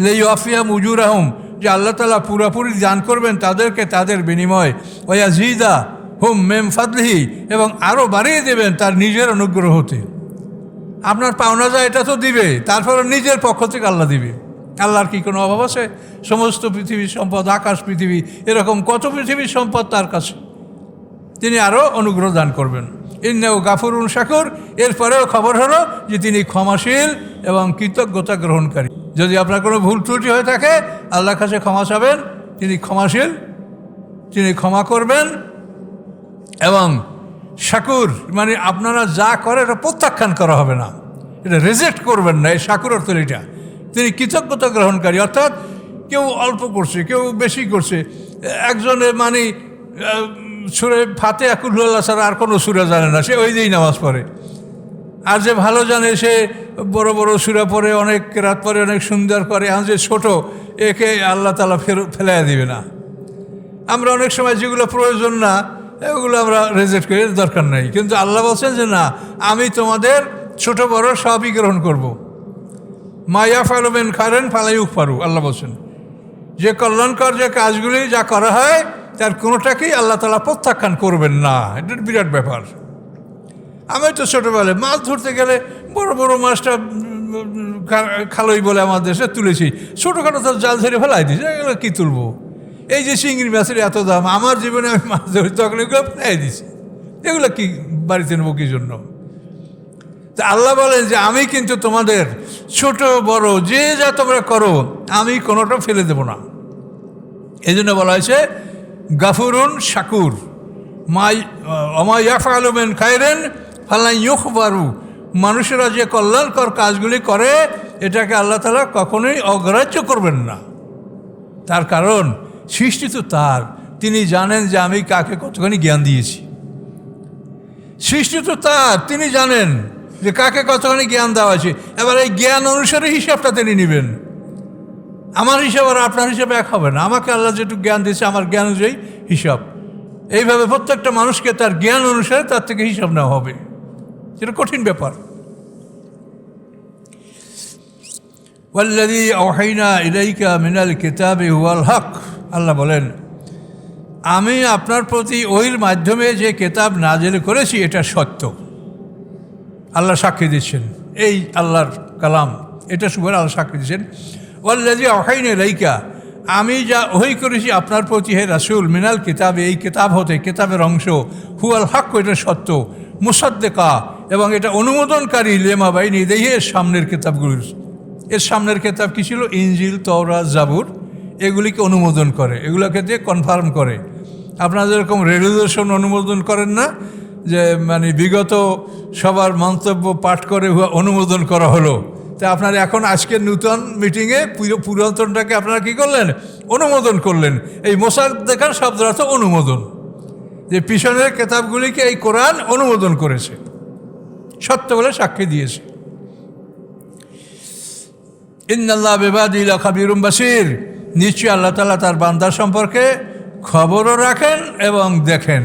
লাইউফিয়া মুজুরাহুম, যে আল্লাহ তাআলা পুরোপুরি দান করবেন তাদেরকে তাদের বিনিময়। ওয়াজিদা হুম মিন ফাদলিহি, এবং আরও বাড়িয়ে দেবেন তার নিজের অনুগ্রহ হতে। আপনার পাওনা যায় এটা তো দিবে, তারপরে নিজের পক্ষ থেকে আল্লাহ দিবে। আল্লাহর কি কোনো অভাব আছে? সমস্ত পৃথিবীর সম্পদ, আকাশ পৃথিবী, এরকম কত পৃথিবীর সম্পদ তার কাছে, তিনি আরও অনুগ্রহ দান করবেন। ইন্নাহু গাফুরুন শাকুর, এরপরেও খবর হলো যে তিনি ক্ষমাশীল এবং কৃতজ্ঞতা গ্রহণকারী। যদি আপনার কোনো ভুল ত্রুটি হয়ে থাকে আল্লাহর কাছে ক্ষমা চাবেন, তিনি ক্ষমাশীল, তিনি ক্ষমা করবেন। এবং শাকুর মানে আপনারা যা করে এটা প্রত্যাখ্যান করা হবে না, এটা রিজেক্ট করবেন না। এই শাকুর অর্থ এটা, তিনি কৃতজ্ঞতা গ্রহণকারী। অর্থাৎ কেউ অল্প করছে, কেউ বেশি করছে, একজনে মানে সুরে ফাতিহা কুল হুয়াল্লাহ ছাড়া আর কোনো সুরা জানে না, সে ওই দিয়েই নামাজ পড়ে। আর যে ভালো জানে সে বড় বড় সুরা পড়ে, অনেক রাত পরে, অনেক সুন্দর করে। আর যে ছোটো, একে আল্লাহ তাআলা ফেলাই দিবে না। আমরা অনেক সময় যেগুলো প্রয়োজন না এগুলো আমরা রিজেক্ট করি, দরকার নেই। কিন্তু আল্লাহ বলছেন যে না, আমি তোমাদের ছোট বড় সবই গ্রহণ করব। মা ইয়াফআলু মিন খায়রিন ফালা ইউগফারু, আল্লাহ বলছেন যে কল্যাণকর যে কাজগুলি যা করা হয় তার কোনোটাকেই আল্লাহ তাআলা প্রত্যাখ্যান করবেন না। এটা বিরাট ব্যাপার। আমি তো ছোটোবেলায় মাছ ধরতে গেলে বড় বড় মাছটা খালই বলে আমার দেশে তুলেছি, ছোটোখাটো তো জাল ধরে ফেলাই দিয়েছি, এগুলো কী তুলবো? এই যে চিংড়ি মাছের এত দাম, আমার জীবনে আমি মাছ ধরি তখন এগুলো ফেলাই দিয়েছি, এগুলো কি বাড়িতে নেবো কী জন্য? তা আল্লাহ বলেন যে আমি কিন্তু তোমাদের ছোট বড় যে যা তোমরা করো আমি কোনোটা ফেলে দেব না। এই জন্য বলা হয়েছে গাফুরুন শাকুর। মা ইয়াফআলু মিন খায়রিন ফালা ইউগফারু, মানুষেরা যে কল্যাণকর কাজগুলি করে এটাকে আল্লাহ তাআলা কখনোই অগ্রাহ্য করবেন না। তার কারণ সৃষ্টি তো তার, তিনি জানেন যে আমি কাকে কতখানি জ্ঞান দিয়েছি। সৃষ্টি তো তার, তিনি জানেন যে কাকে কতখানি জ্ঞান দেওয়া আছে। এবার এই জ্ঞান অনুসারে হিসাবটা তিনি নেবেন। আমার হিসাব আর আপনার হিসাবে এক হবে না। আমাকে আল্লাহ যেটুকু জ্ঞান দিয়েছে আমার জ্ঞান অনুযায়ী হিসাব। এইভাবে প্রত্যেকটা মানুষকে তার জ্ঞান অনুসারে তার থেকে হিসাব নেওয়া হবে, সেটা কঠিন ব্যাপার। ওয়াল্লাযী আওহাইনা ইলাইকা মিনাল কিতাবি হুয়াল হক, আল্লাহ বলেন আমি আপনার প্রতি ওহির মাধ্যমে যে কিতাব নাজিল করেছি এটা সত্য। আল্লাহ সাক্ষী দিচ্ছেন, এই আল্লাহর কালাম, এটা শুভ আল্লাহ সাক্ষী দিচ্ছেন। ওয়াল্লাযী আওহাইনা ইলাইকা, আমি যা ওহী করেছি আপনার প্রতি হে রাসূল, মিনাল কিতাবে, এই কিতাব হতে, কিতাবের অংশ, হুয়াল হক, এটা সত্য, মুসাদ্দিকা, এবং এটা অনুমোদনকারী, লিমা বাইনা ইয়াদাইহি, এর সামনের কিতাবগুলির। এর সামনের কিতাব কী ছিল? ইনজিল, তাওরাত, জাবুর, এগুলিকে অনুমোদন করে, এগুলোকে দিয়ে কনফার্ম করে। আপনারা যেরকম রেজুলেশন অনুমোদন করেন না, যে মানে বিগত সবার মন্তব্য পাঠ করে অনুমোদন করা হলো, তা আপনারা এখন আজকের নূতন মিটিংয়ে পুরাতনটাকে আপনারা কী করলেন? অনুমোদন করলেন। এই মুসাদ্দিকার শব্দের অর্থ অনুমোদন, যে পিছনের কিতাবগুলিকে এই কোরআন অনুমোদন করেছে, সত্য বলে সাক্ষী দিয়েছে। ইন্নাল্লাহ বিবাদিহি লাখাবীরুম বাসীর, নিশ্চয়ই আল্লাহ তাআলা তার বান্দার সম্পর্কে খবরও রাখেন এবং দেখেন।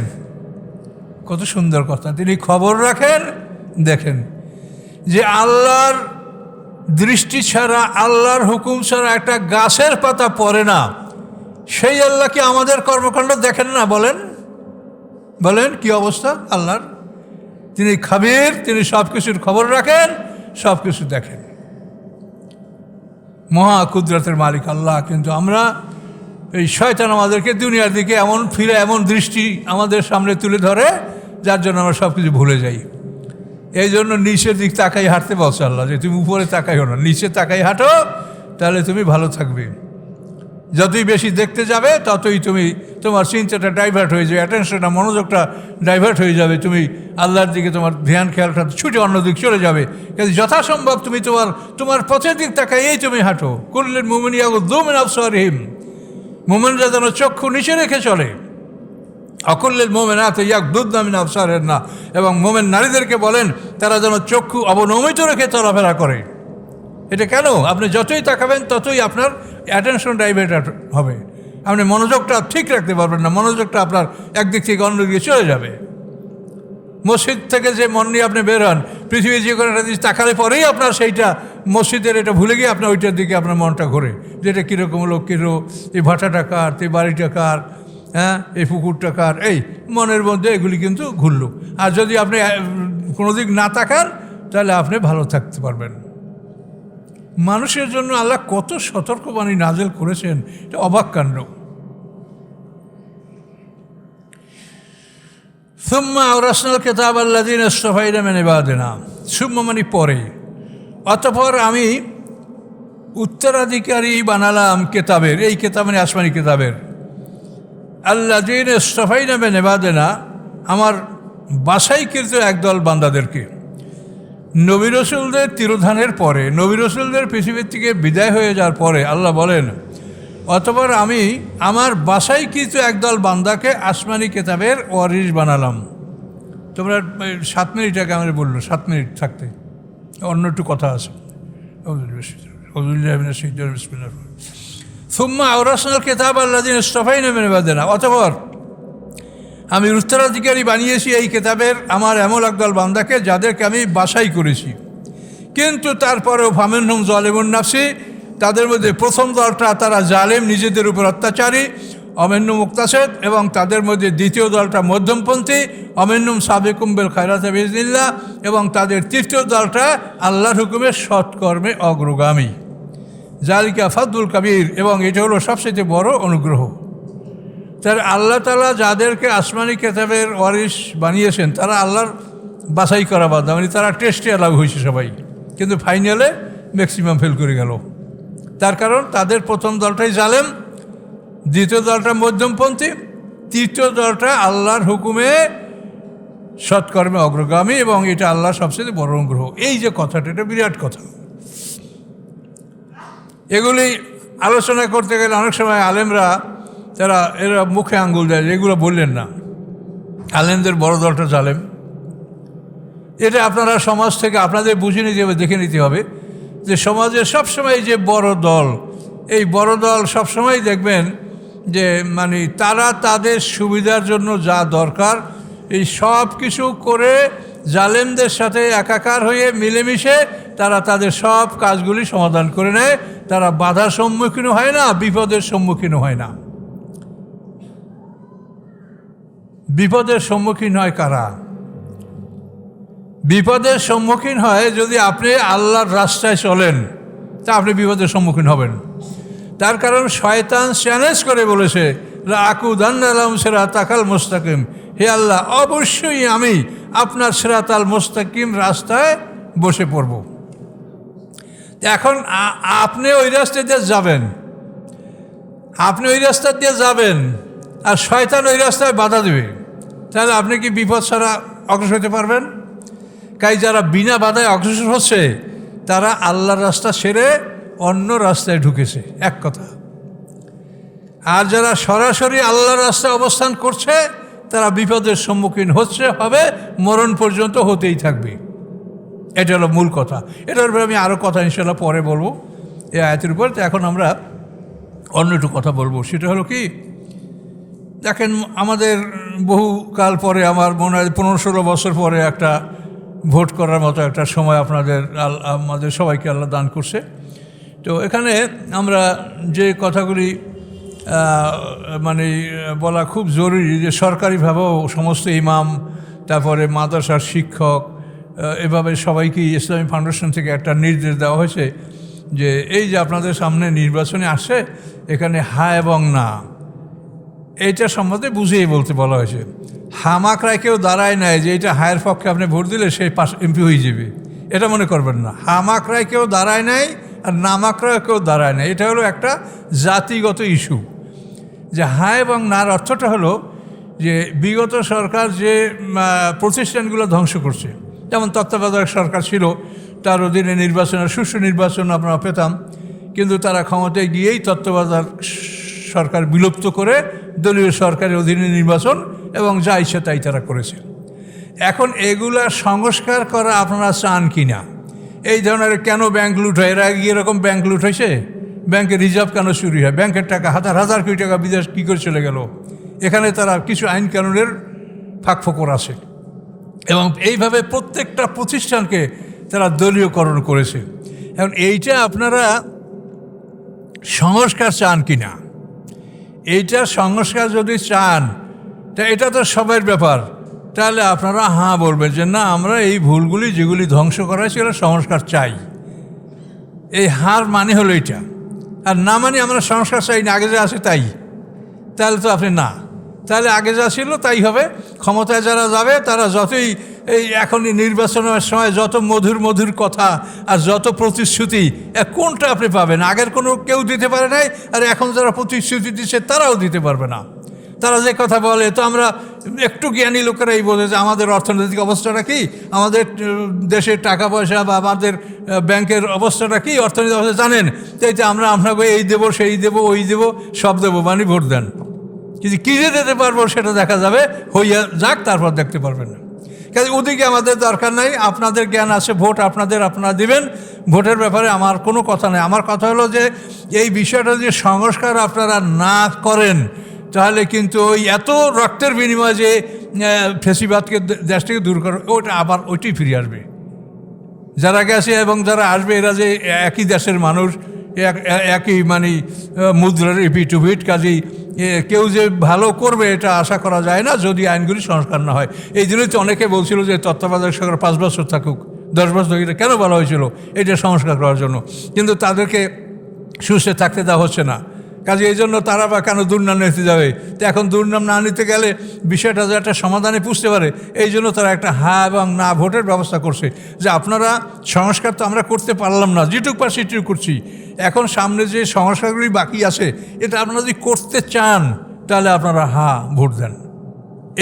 কত সুন্দর কথা, তিনি খবর রাখেন, দেখেন। যে আল্লাহর দৃষ্টি ছাড়া, আল্লাহর হুকুম ছাড়া একটা গাছের পাতা পড়ে না, সেই আল্লাহ কি আমাদের কর্মকাণ্ড দেখেন না? বলেন বলেন কি অবস্থা আল্লাহর? তিনি খাবির, তিনি সব কিছুর খবর রাখেন, সব কিছু দেখেন, মহা কুদরতের মালিক আল্লাহ। কিন্তু আমরা এই শয়তান আমাদেরকে দুনিয়ার দিকে এমন ফিরে, এমন দৃষ্টি আমাদের সামনে তুলে ধরে, যার জন্য আমরা সব কিছু ভুলে যাই। এই জন্য নিচের দিক তাকাই হাঁটতে বলছে আল্লাহ, যে তুমি উপরে তাকাইও না, নিচে তাকাই হাঁটো, তাহলে তুমি ভালো থাকবে। যতই বেশি দেখতে যাবে ততই তোমার চিন্তাটা ডাইভার্ট হয়ে যাবে, অ্যাটেনশনটা, মনোযোগটা ডাইভার্ট হয়ে যাবে, তুমি আল্লাহর দিকে তোমার ধ্যান খেয়ালটা ছুটে অন্যদিক চলে যাবে। কিন্তু যথাসম্ভব তুমি তোমার পথের দিক তাকাইয়েই তুমি হাঁটো। কুল্লিল মুমিনিনা ইয়াগুদ্দু মিন আবসারিহিম, মুমিনরা যেন চক্ষু নিচে রেখে চলে। অকুল্লিল মুমিনাতি ইয়াগুদ্দুনা মিন আবসারিহিন্না, এবং মুমিন নারীদেরকে বলেন তারা যেন চক্ষু অবনমিত রেখে চলাফেরা করে। এটা কেন? আপনি যতই তাকাবেন ততই আপনার অ্যাটেনশন ডাইভার্ট হবে, আপনি মনোযোগটা ঠিক রাখতে পারবেন না, মনোযোগটা আপনার একদিক থেকে অন্যদিকে চলে যাবে। মসজিদ থেকে যে মন নিয়ে আপনি বের হন, পৃথিবীর যে কোনো একটা জিনিস তাকালে পরেই আপনার সেইটা মসজিদের এটা ভুলে গিয়ে আপনার ওইটার দিকে আপনার মনটা ঘোরে, যেটা কীরকম হলো, এই ভাটাটা কার, এই বাড়িটা কার, হ্যাঁ, এই পুকুরটা কার, এই মনের মধ্যে এগুলি কিন্তু ঘুরল। আর যদি আপনি কোনো দিক না তাকান তাহলে আপনি ভালো থাকতে পারবেন। মানুষের জন্য আল্লাহ কত সতর্কবাণী নাজেল করেছেন, এটা অবাক কাণ্ড। সুম্মা আওরাসনাল কিতাব আল্লাযীনা ইসতাফাইনা মিন ইবাদিনা, সুম্মা মানে পরে, অতঃপর আমি উত্তরাধিকারী বানালাম কেতাবের, এই কেতাব মানে আসমানি কেতাবের, আল্লাযীনা ইসতাফাইনা মিন ইবাদিনা, আমার বাছাইকৃত একদল বান্দাদেরকে। নবী রসুলদের তিরোধানের পরে, নবী রসুলদের পৃথিবীর থেকে বিদায় হয়ে যাওয়ার পরে আল্লাহ বলেন, অতঃপর আমি আমার বাছাইকৃত একদল বান্দাকে আসমানি কেতাবের ওয়ারিস বানালাম। তোমরা 7 মিনিট আগে আমাদের বললো 7 মিনিট থাকতে, অন্য একটু কথা আছে। সুম্মা আওরাসনাল কিতাব আল্লাযীনা ইসতাফাইনা মিন ইবাদিনা, অতঃপর আমি উত্তরাধিকারী বানিয়েছি এই কেতাবের আমার এমন একদল বান্দাকে যাদেরকে আমি বাছাই করেছি। কিন্তু তারপরেও ফামিনহুম যালিমুন নাফসি, তাদের মধ্যে প্রথম দলটা তারা জালেম, নিজেদের উপর অত্যাচারী, অমিনহুম মুক্তাসিদ, এবং তাদের মধ্যে দ্বিতীয় দলটা মধ্যমপন্থী, অমিনহুম সাবিকুম বিল খায়রাতি বিইজনিল্লাহ, এবং তাদের তৃতীয় দলটা আল্লাহর হুকুমে সৎকর্মে অগ্রগামী। যালিকা ফাদলুল কাবীর, এবং এটা হলো সবচেয়ে বড় অনুগ্রহ। তার আল্লাহ তাআলা যাদেরকে আসমানি কেতাবের ওয়ারিস বানিয়েছেন তারা আল্লাহর বাছাই করা বান্দা, মানে তারা টেস্টে অ্যালাউ হয়েছে সবাই, কিন্তু ফাইনালে ম্যাক্সিমাম ফেল করে গেল। তার কারণ তাদের প্রথম দলটাই জালেম, দ্বিতীয় দলটা মধ্যমপন্থী, তৃতীয় দলটা আল্লাহর হুকুমে সৎকর্মে অগ্রগামী, এবং এটা আল্লাহর সবচেয়ে বড় অনুগ্রহ। এই যে কথাটা, এটা বিরাট কথা। এগুলি আলোচনা করতে গেলে অনেক সময় আলেমরা এরা মুখে আঙ্গুল দেয়, এগুলো বললেন না। আলেমদের বড় দলটা জালেম, এটা আপনারা সমাজ থেকে আপনাদের বুঝে নিতে হবে, দেখে নিতে হবে যে সমাজের সবসময় যে বড় দল, এই বড় দল সবসময় দেখবেন যে মানে তারা তাদের সুবিধার জন্য যা দরকার এই সব কিছু করে জালেমদের সাথে একাকার হয়ে মিলেমিশে তারা তাদের সব কাজগুলি সমাধান করে নেয়। তারা বাধার সম্মুখীনও হয় না, বিপদের সম্মুখীনও হয় না। বিপদের সম্মুখীন হয় কারা? বিপদের সম্মুখীন হয় যদি আপনি আল্লাহর রাস্তায় চলেন, তা আপনি বিপদের সম্মুখীন হবেন। তার কারণ শয়তান চ্যালেঞ্জ করে বলেছে, লাআকুদান্না লাহুম সিরাতাকাল মুস্তাকিম, হে আল্লাহ অবশ্যই আমি আপনার সিরাতাল মুস্তাকিম রাস্তায় বসে পড়ব। এখন আপনি ওই রাস্তা দিয়ে যাবেন, আর শয়তান ওই রাস্তায় বাধা দেবে, তাহলে আপনি কি বিপদ ছাড়া অগ্রসর হতে পারবেন? তাই যারা বিনা বাধায় অগ্রসর হচ্ছে তারা আল্লাহর রাস্তা ছেড়ে অন্য রাস্তায় ঢুকেছে, এক কথা। আর যারা সরাসরি আল্লাহর রাস্তায় অবস্থান করছে তারা বিপদের সম্মুখীন হবে, মরণ পর্যন্ত হতেই থাকবে। এটা হলো মূল কথা। এটার উপরে আমি আরও কথা ইনশাল্লাহ পরে বলবো এই আয়াতের উপর। তো এখন আমরা অন্য একটু কথা বলবো, সেটা হলো কি, দেখেন আমাদের বহুকাল পরে, আমার মনে হয় 15-16 বছর পরে একটা ভোট করার মতো একটা সময় আমাদের সবাইকে আল্লাহ দান করছে। তো এখানে আমরা যে কথাগুলি মানে বলা খুব জরুরি যে সরকারিভাবেও সমস্ত ইমাম, তারপরে মাদ্রাসার শিক্ষক, এভাবে সবাইকে ইসলামী ফাউন্ডেশন থেকে একটা নির্দেশ দেওয়া হয়েছে যে এই যে আপনাদের সামনে নির্বাচনে আসে, এখানে হা এবং না এইটা সম্বন্ধে বুঝিয়ে বলতে বলা হয়েছে। হামাকরায় কেউ দাঁড়ায় নাই যে এটা হায়ের পক্ষে আপনি ভোট দিলে সেই পাশ এমপি হয়ে যাবে, এটা মনে করবেন না। হামাকরায় কেউ দাঁড়ায় নাই আর নামাকরায় কেউ দাঁড়ায় নাই, এটা হলো একটা জাতিগত ইস্যু। যে হা এবং নার অর্থটা হলো যে বিগত সরকার যে প্রতিষ্ঠানগুলো ধ্বংস করছে, যেমন তত্ত্বাবধায়ক সরকার ছিল, তার অধীনে নির্বাচনের সুষ্ঠু নির্বাচন আমরা পেতাম, কিন্তু তারা ক্ষমতায় গিয়েই তত্ত্বাবধায়ক সরকার বিলুপ্ত করে দলীয় সরকারের অধীনে নির্বাচন এবং যা ইচ্ছা তাই তারা করেছে। এখন এগুলা সংস্কার করা আপনারা চান কি না? এই ধরনের কেন ব্যাংক লুট হয়? এর আগে এরকম ব্যাংক লুট হয়েছে? ব্যাংকের রিজার্ভ কেন চুরি হয়? ব্যাংকের টাকা হাজার হাজার কোটি টাকা বিদেশ কী করে চলে গেল? এখানে তারা কিছু আইন কানুনের ফাঁকফোকর আছে এবং এইভাবে প্রত্যেকটা প্রতিষ্ঠানকে তারা দলীয়করণ করেছে। এখন এইটা আপনারা সংস্কার চান কি না? এইটার সংস্কার যদি চান, তা এটা তো সবার ব্যাপার, তাহলে আপনারা হ্যাঁ বলবেন যে না, আমরা এই ভুলগুলি যেগুলি ধ্বংস করা হয়েছে এগুলো সংস্কার চাই। এই হার মানে হলো এইটা। আর না মানে আমরা সংস্কার চাই না, আগে যা আছে তাই, তাহলে তো আপনি না, তাহলে আগে যা ছিল তাই হবে। ক্ষমতায় যারা যাবে তারা যতই এই এখনই নির্বাচনের সময় যত মধুর মধুর কথা আর যত প্রতিশ্রুতি, কোনটা আপনি পাবেন? আগের কোনো কেউ দিতে পারে নাই, আর এখন যারা প্রতিশ্রুতি দিচ্ছে তারাও দিতে পারবে না। তারা যে কথা বলে, তো আমরা একটু জ্ঞানী লোকেরাই বলে যে আমাদের অর্থনৈতিক অবস্থাটা কি, আমাদের দেশের টাকা পয়সা বা আমাদের ব্যাংকের অবস্থাটা কি, অর্থনৈতিক অবস্থা জানেন, তাইতে আমরা আপনাকে এই দেবো, সেই দেবো, ওই দেবো, সব দেবো, মানে ভোট দেন। কিন্তু কী যে দিতে পারবো সেটা দেখা যাবে, হইয়া যাক, তারপর দেখতে পারবেন না। কাজে ওদিকে আমাদের দরকার নাই, আপনাদের জ্ঞান আছে, ভোট আপনারা দিবেন, ভোটের ব্যাপারে আমার কোনো কথা নেই। আমার কথা হলো যে এই বিষয়টা যদি সংস্কার আপনারা না করেন, তাহলে কিন্তু ওই এত রক্তের বিনিময়ে যে ফেসিবাদকে দেশ থেকে দূর করে, ওটা আবার ওইটাই ফিরে আসবে। যারা গেছে এবং যারা আসবে, এরা যে একই দেশের মানুষ, একই মানে মুদ্রার ইপিট উপিট, কাজেই কেউ যে ভালো করবে এটা আশা করা যায় না যদি আইনগুলি সংস্কার না হয়। এই জন্যই তো অনেকে বলছিল যে তত্ত্বাবধায়ক সরকার 5 বছর থাকুক, 10 বছর ধরে কেন বলা হয়েছিল? এটা সংস্কার করার জন্য, কিন্তু তাদেরকে সুস্থে থাকতে দেওয়া হচ্ছে না। কাজে এই জন্য তারা বা কেন দুর্নাম নিতে যাবে? তো এখন দুর্নাম না নিতে গেলে বিষয়টা যে একটা সমাধানে পুষতে পারে, এই জন্য তারা একটা হ্যাঁ এবং না ভোটের ব্যবস্থা করছে যে আপনারা সংস্কার তো আমরা করতে পারলাম না, যেটুক পার সেটুকু করছি, এখন সামনে যে সংস্কারগুলি বাকি আছে এটা আপনারা যদি করতে চান তাহলে আপনারা হ্যাঁ ভোট দেন।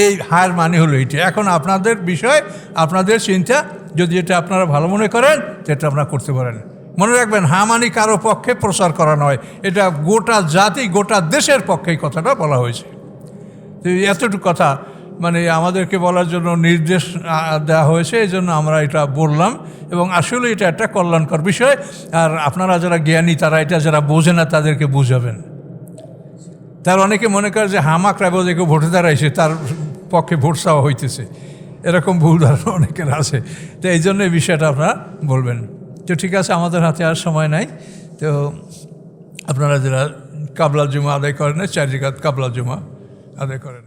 এই হার মানে হলো এইটা। এখন আপনাদের বিষয়, আপনাদের চিন্তা, যদি এটা আপনারা ভালো মনে করেন সেটা আপনারা করতে পারেন। মনে রাখবেন, হ্যাঁ মানে কারো পক্ষে প্রচার করা নয়, এটা গোটা জাতি, গোটা দেশের পক্ষে এই কথাটা বলা হয়েছে। তো এতটুকু কথা মানে আমাদেরকে বলার জন্য নির্দেশ দেওয়া হয়েছে, এই জন্য আমরা এটা বললাম। এবং আসলে এটা একটা কল্যাণকর বিষয়। আর আপনারা যারা জ্ঞানী, তারা এটা যারা বোঝে না তাদেরকে বুঝাবেন। তার অনেকে মনে করে যে হামাকরা বোঝে কেউ ভোটে দাঁড়াইছে, তার পক্ষে ভোট চাওয়া হইতেছে, এরকম ভুল ধারণা অনেকের আছে। তো এই জন্য এই বিষয়টা আপনারা বলবেন। তো ঠিক আছে, আমাদের হাতে আর সময় নাই। তো আপনারা যারা কাবলা জুমা আদায় করেন, 4 রাকাত কাবলা জুমা আদায় করেন।